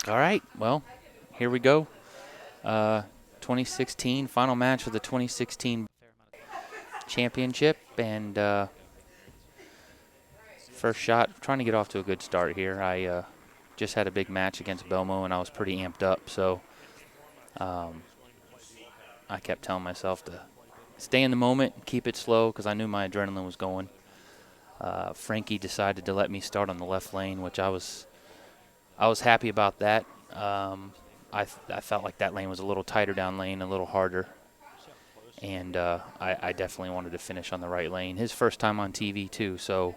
All right, well, here we go. 2016 final match of the 2016 championship, and first shot. Trying to get off to a good start here. I just had a big match against Belmo, and I was pretty amped up, so I kept telling myself to stay in the moment, keep it slow, because I knew my adrenaline was going. Frankie decided to let me start on the left lane, which I was happy about that. I felt like that lane was a little tighter down lane, a little harder, and I definitely wanted to finish on the right lane. His first time on TV too, so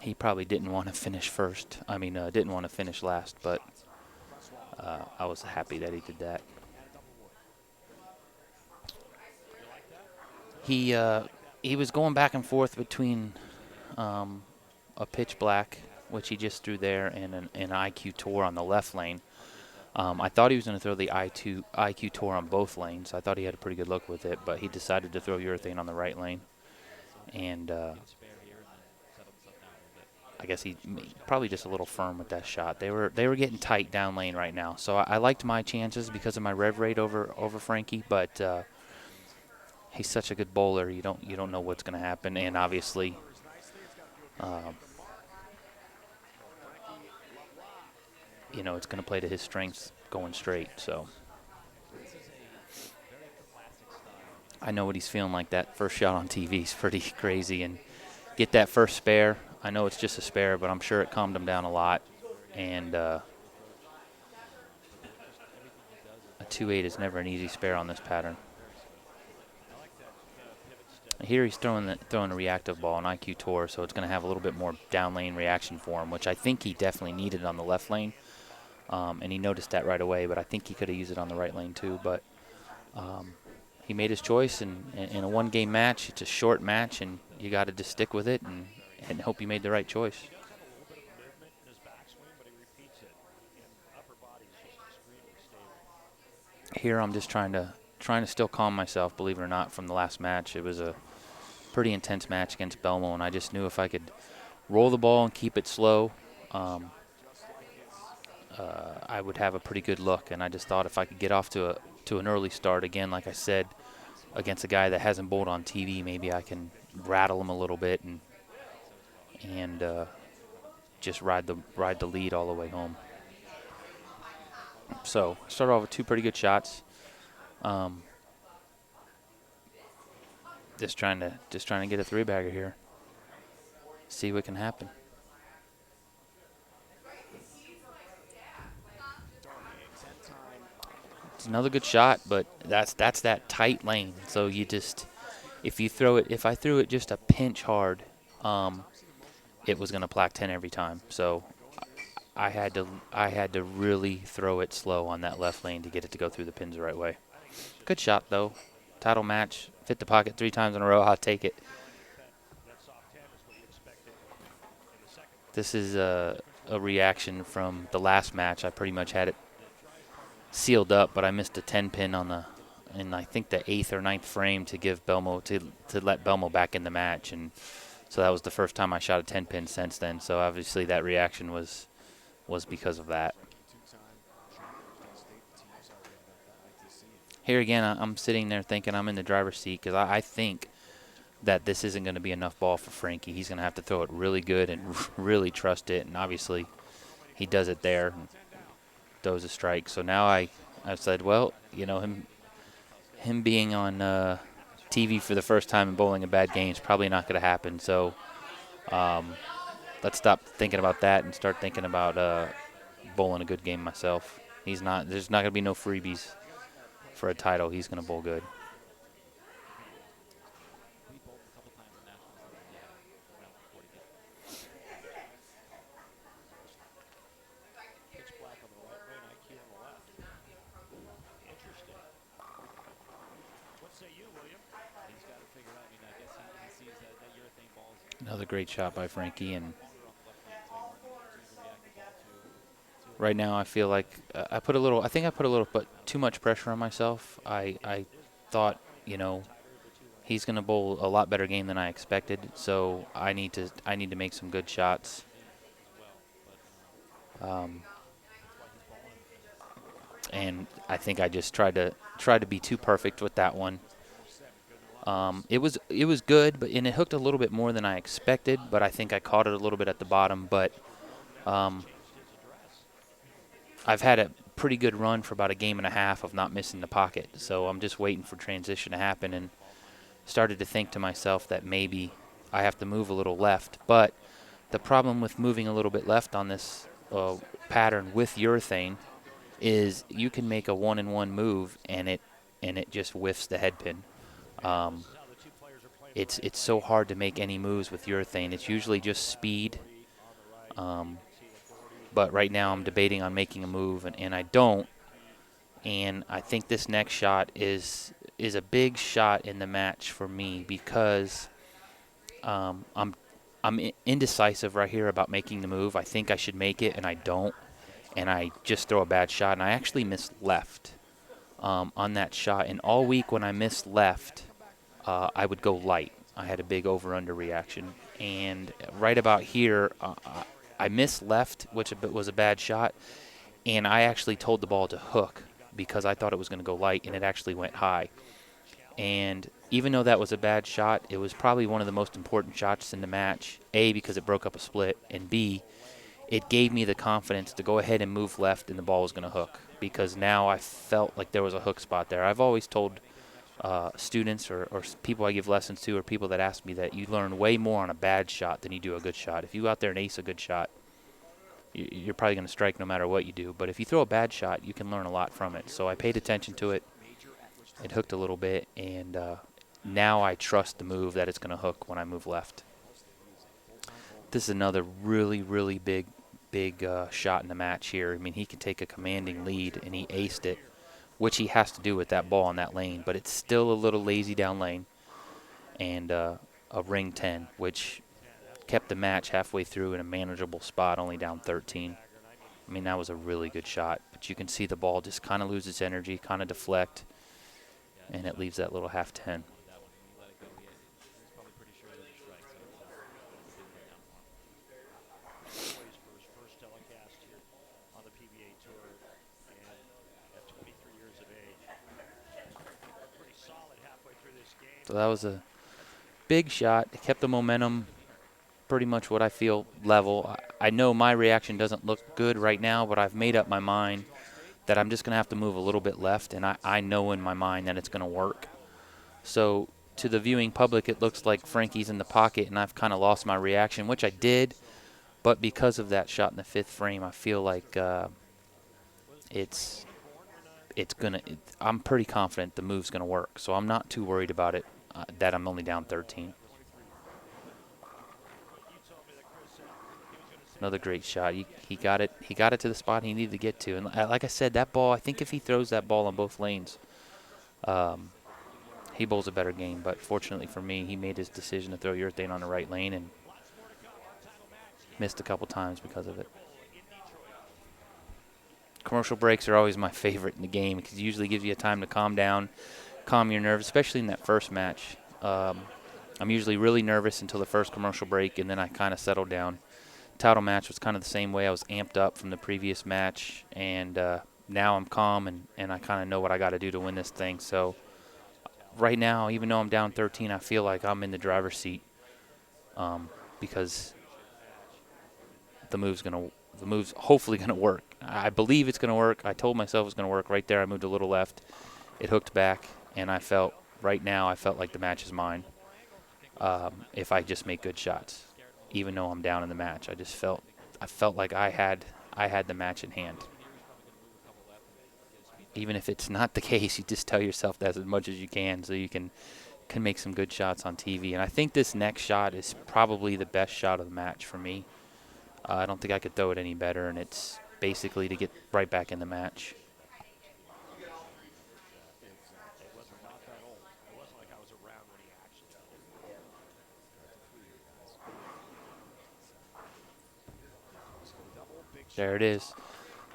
he probably didn't want to finish first. Didn't want to finish last, but I was happy that he did that. He was going back and forth between a pitch black, which he just threw there, and an IQ Tour on the left lane. I thought he was going to throw the IQ Tour on both lanes. I thought he had a pretty good look with it, but he decided to throw urethane on the right lane. And I guess he probably just a little firm with that shot. They were getting tight down lane right now. So I liked my chances because of my rev rate over Frankie, but he's such a good bowler. You don't know what's going to happen, and obviously it's going to play to his strengths going straight. So I know what he's feeling like. That first shot on TV is pretty crazy, and get that first spare. I know it's just a spare, but I'm sure it calmed him down a lot. And a 2-8 is never an easy spare on this pattern. Here he's throwing a reactive ball, an IQ Tour, so it's going to have a little bit more down lane reaction for him, which I think he definitely needed on the left lane. And he noticed that right away, but I think he could have used it on the right lane too. But he made his choice, and in a one-game match, it's a short match, and you got to just stick with it and hope you made the right choice. Here I'm just trying to still calm myself, believe it or not, from the last match. It was a pretty intense match against Belmo, and I just knew if I could roll the ball and keep it slow, I would have a pretty good look. And I just thought if I could get off to an early start, again, like I said, against a guy that hasn't bowled on TV, maybe I can rattle him a little bit and just ride the lead all the way home. So I started off with two pretty good shots. Just trying to get a three-bagger here. See what can happen. It's another good shot, but that's that tight lane. So you just, if I threw it just a pinch hard, it was going to plaque 10 every time. So I had to really throw it slow on that left lane to get it to go through the pins the right way. Good shot though. Title match. Fit the pocket 3 times in a row. I'll take it. This is a reaction from the last match. I pretty much had it sealed up, but I missed a 10-pin in I think the 8th or 9th frame to give Belmo to let Belmo back in the match, and so that was the first time I shot a 10-pin since then. So obviously that reaction was because of that. Here again, I'm sitting there thinking I'm in the driver's seat because I think that this isn't going to be enough ball for Frankie. He's going to have to throw it really good and really trust it, and obviously he does it there and throws a strike. So now I said, well, him being on TV for the first time and bowling a bad game is probably not going to happen. So let's stop thinking about that and start thinking about bowling a good game myself. There's not going to be no freebies for a title. He's going to bowl good. Another great shot by Frankie, and right now I feel like I put a little but too much pressure on myself. I thought, he's going to bowl a lot better game than I expected, so I need to make some good shots. and I think I just tried to be too perfect with that one. It was good, but and it hooked a little bit more than I expected. But I think I caught it a little bit at the bottom. But um, I've had a pretty good run for about a game and a half of not missing the pocket. So I'm just waiting for transition to happen, and started to think to myself that maybe I have to move a little left. But the problem with moving a little bit left on this pattern with urethane is you can make a 1-in-1 move and it just whiffs the head pin. Um, it's so hard to make any moves with urethane. It's usually just speed. Um, but right now I'm debating on making a move, and I don't. And I think this next shot is a big shot in the match for me because I'm indecisive right here about making the move. I think I should make it, and I don't. And I just throw a bad shot, and I actually missed left on that shot. And all week when I missed left, I would go light. I had a big over-under reaction. And right about here, I missed left, which was a bad shot. And I actually told the ball to hook because I thought it was going to go light, and it actually went high. And even though that was a bad shot, it was probably one of the most important shots in the match. A, because it broke up a split, and B, it gave me the confidence to go ahead and move left and the ball was going to hook, because now I felt like there was a hook spot there. I've always told students or people I give lessons to or people that ask me that you learn way more on a bad shot than you do a good shot. If you go out there and ace a good shot, you're probably going to strike no matter what you do. But if you throw a bad shot, you can learn a lot from it. So I paid attention to it. It hooked a little bit, and now I trust the move that it's going to hook when I move left. This is another really, really big shot in the match here. I mean, he can take a commanding lead, and he aced it, which he has to do with that ball in that lane. But it's still a little lazy down lane, and a ring 10, which kept the match halfway through in a manageable spot, only down 13. I mean, that was a really good shot. But you can see the ball just kind of lose its energy, kind of deflect, and it leaves that little half 10. So that was a big shot. It kept the momentum pretty much what I feel level. I know my reaction doesn't look good right now, but I've made up my mind that I'm just going to have to move a little bit left, and I know in my mind that it's going to work. So to the viewing public, it looks like Frankie's in the pocket, and I've kind of lost my reaction, which I did. But because of that shot in the fifth frame, I feel like I'm pretty confident the move's going to work. So I'm not too worried about it, that I'm only down 13. Another great shot. He got it. He got it to the spot he needed to get to. And like I said, that ball, I think if he throws that ball on both lanes, he bowls a better game. But fortunately for me, he made his decision to throw urethane on the right lane and missed a couple times because of it. Commercial breaks are always my favorite in the game because it usually gives you a time to calm down, calm your nerves, especially in that first match. I'm usually really nervous until the first commercial break, and then I kind of settle down. Title match was kind of the same way. I was amped up from the previous match, and now I'm calm, and I kind of know what I got to do to win this thing. So right now, even though I'm down 13, I feel like I'm in the driver's seat because the move's hopefully gonna work. I believe it's gonna work. I told myself it was gonna work. Right there, I moved a little left. It hooked back, and I felt like the match is mine if I just make good shots. Even though I'm down in the match, I felt like I had the match in hand. Even if it's not the case, you just tell yourself that as much as you can so you can make some good shots on TV. And I think this next shot is probably the best shot of the match for me. I don't think I could throw it any better, and it's basically to get right back in the match. There it is.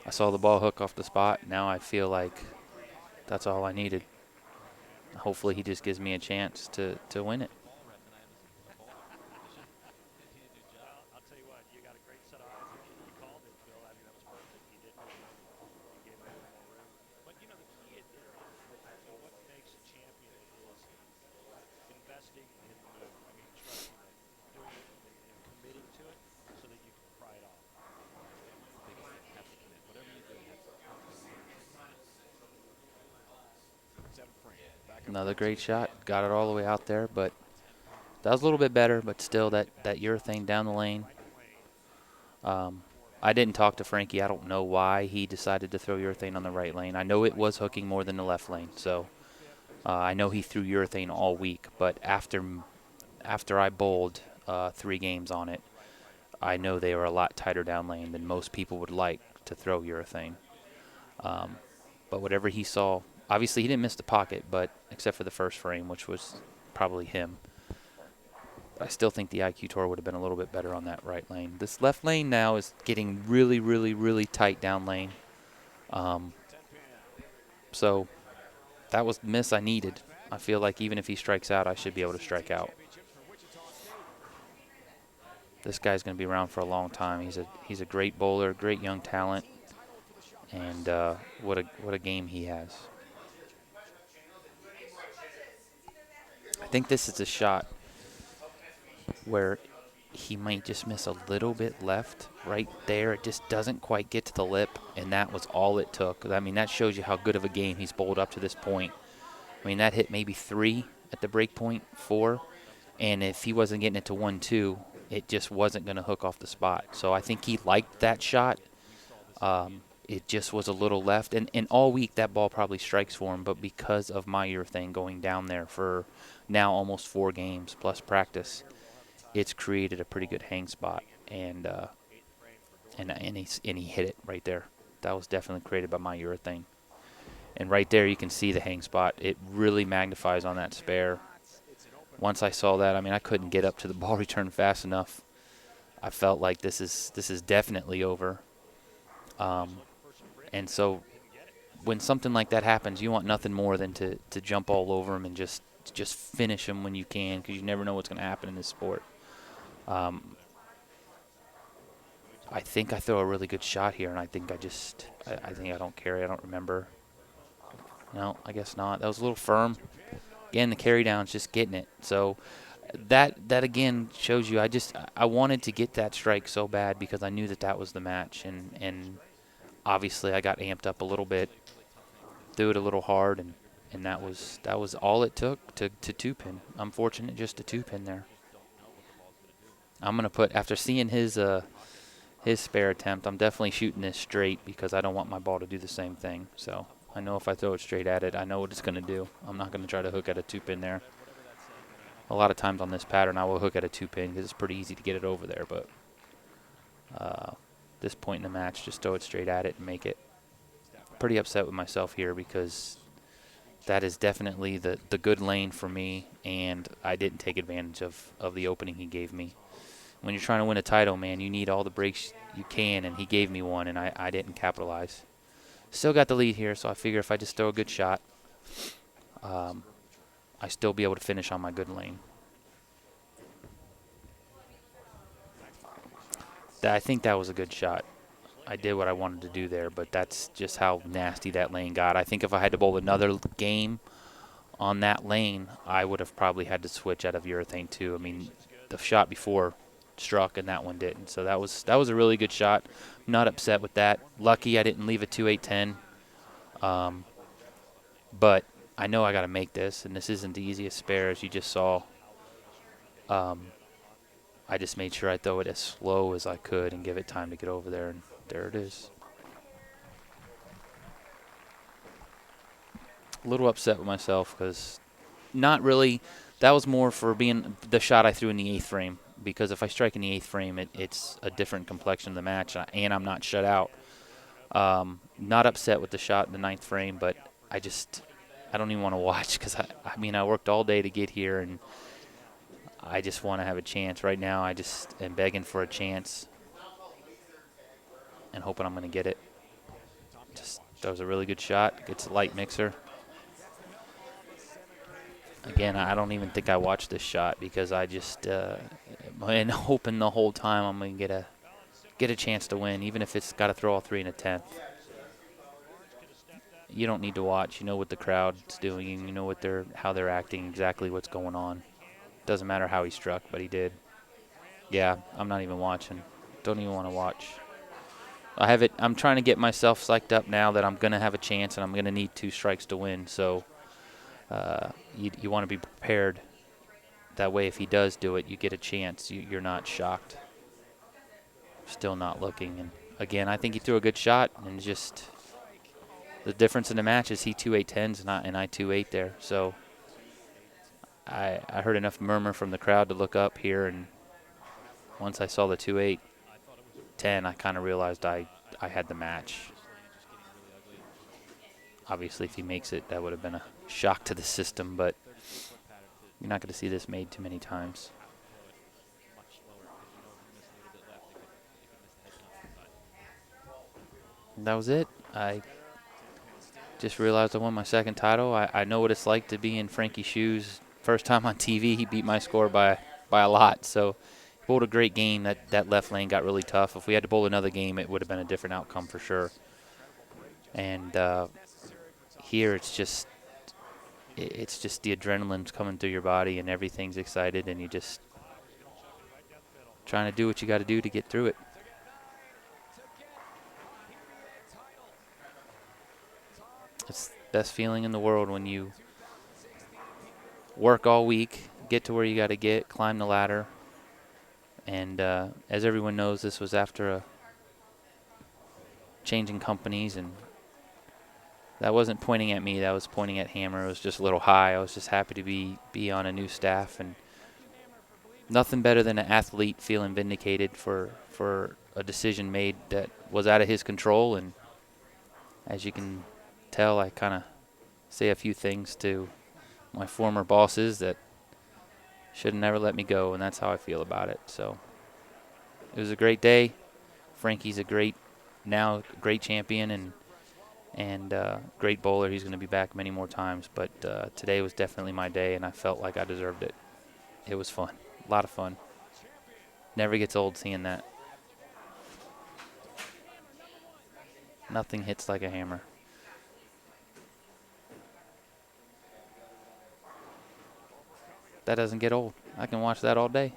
I saw the ball hook off the spot. Now I feel like that's all I needed. Hopefully he just gives me a chance to win it. Another great shot. Got it all the way out there, but that was a little bit better, but still that urethane down the lane. I didn't talk to Frankie. I don't know why he decided to throw urethane on the right lane. I know it was hooking more than the left lane, so I know he threw urethane all week. But after I bowled 3 games on it, I know they were a lot tighter down lane than most people would like to throw urethane. But whatever he saw, obviously he didn't miss the pocket, but except for the first frame, which was probably him. I still think the IQ Tour would have been a little bit better on that right lane. This left lane now is getting really, really, really tight down lane. So that was the miss I needed. I feel like even if he strikes out, I should be able to strike out. This guy's going to be around for a long time. He's a great bowler, great young talent, and what a game he has. I think this is a shot where he might just miss a little bit left right there. It just doesn't quite get to the lip, and that was all it took. I mean, that shows you how good of a game he's bowled up to this point. I mean, that hit maybe 3 at the break point, 4, and if he wasn't getting it to 1-2, it just wasn't going to hook off the spot. So I think he liked that shot. It just was a little left, and all week that ball probably strikes for him, but because of my urethane going down there for now almost 4 games plus practice, it's created a pretty good hang spot, and he hit it right there. That was definitely created by my urethane. And right there you can see the hang spot. It really magnifies on that spare. Once I saw that, I mean, I couldn't get up to the ball return fast enough. I felt like this is definitely over. And so when something like that happens, you want nothing more than to jump all over him and just finish him when you can, because you never know what's going to happen in this sport. I think I throw a really good shot here, and I think I don't carry. I don't remember. No, I guess not. That was a little firm. Again, the carry down's just getting it. So that again shows you I wanted to get that strike so bad because I knew that was the match, and obviously I got amped up a little bit, threw it a little hard, and that was all it took to 2-pin. I'm fortunate just to 2-pin there. I'm gonna put, after seeing his spare attempt, I'm definitely shooting this straight because I don't want my ball to do the same thing. So I know if I throw it straight at it, I know what it's going to do. I'm not going to try to hook at a 2-pin there. A lot of times on this pattern, I will hook at a 2-pin because it's pretty easy to get it over there. But this point in the match, just throw it straight at it and make it. Pretty upset with myself here because that is definitely the good lane for me, and I didn't take advantage of the opening he gave me. When you're trying to win a title, man, you need all the breaks you can, and he gave me one, and I didn't capitalize. Still got the lead here, so I figure if I just throw a good shot, I still be able to finish on my good lane. I think that was a good shot. I did what I wanted to do there, but that's just how nasty that lane got. I think if I had to bowl another game on that lane, I would have probably had to switch out of urethane too. I mean, the shot before struck and that one didn't. So that was a really good shot. I'm not upset with that. Lucky I didn't leave a 2-8-10. But I know I got to make this, and this isn't the easiest spare as you just saw. I just made sure I throw it as slow as I could and give it time to get over there, and there it is. A little upset with myself because not really. That was more for being the shot I threw in the 8th frame, because if I strike in the 8th frame, it's a different complexion of the match, and I'm not shut out. Not upset with the shot in the 9th frame, but I don't even want to watch because, I worked all day to get here, and I just want to have a chance. Right now, I just am begging for a chance and hoping I'm going to get it. That was a really good shot. Gets a light mixer. Again, I don't even think I watched this shot because I just been hoping the whole time I'm going to get a chance to win, even if it's got to throw all 3 in a 10th. You don't need to watch. You know what the crowd's doing. You know how they're acting, exactly what's going on. Doesn't matter how he struck, but he did. Yeah, I'm not even watching. Don't even want to watch. I'm trying to get myself psyched up now that I'm going to have a chance and I'm going to need 2 strikes to win. So You want to be prepared. That way, if he does do it, you get a chance. You're not shocked. Still not looking. And again, I think he threw a good shot, and just the difference in the match is he 2-8-10s and I 2-8 there. So I heard enough murmur from the crowd to look up here, and once I saw the 2-8-10, I kind of realized I had the match. Obviously, if he makes it, that would have been a shock to the system, but you're not going to see this made too many times. And that was it. I just realized I won my second title. I know what it's like to be in Frankie's shoes. First time on TV, he beat my score by a lot. So he bowled a great game. That left lane got really tough. If we had to bowl another game, it would have been a different outcome for sure. And here it's just the adrenaline's coming through your body and everything's excited, and you just trying to do what you got to do to get through it. It's the best feeling in the world when you work all week, get to where you got to get, climb the ladder. And as everyone knows, this was after a changing companies, and that wasn't pointing at me. That was pointing at Hammer. It was just a little high. I was just happy to be on a new staff, and nothing better than an athlete feeling vindicated for a decision made that was out of his control. And as you can tell, I kind of say a few things to my former bosses that should have never let me go, and that's how I feel about it. So it was a great day. Frankie's a great champion and great bowler. He's going to be back many more times, but today was definitely my day, and I felt like I deserved it. It was fun, a lot of fun. Never gets old seeing that. Nothing hits like a hammer. That doesn't get old. I can watch that all day.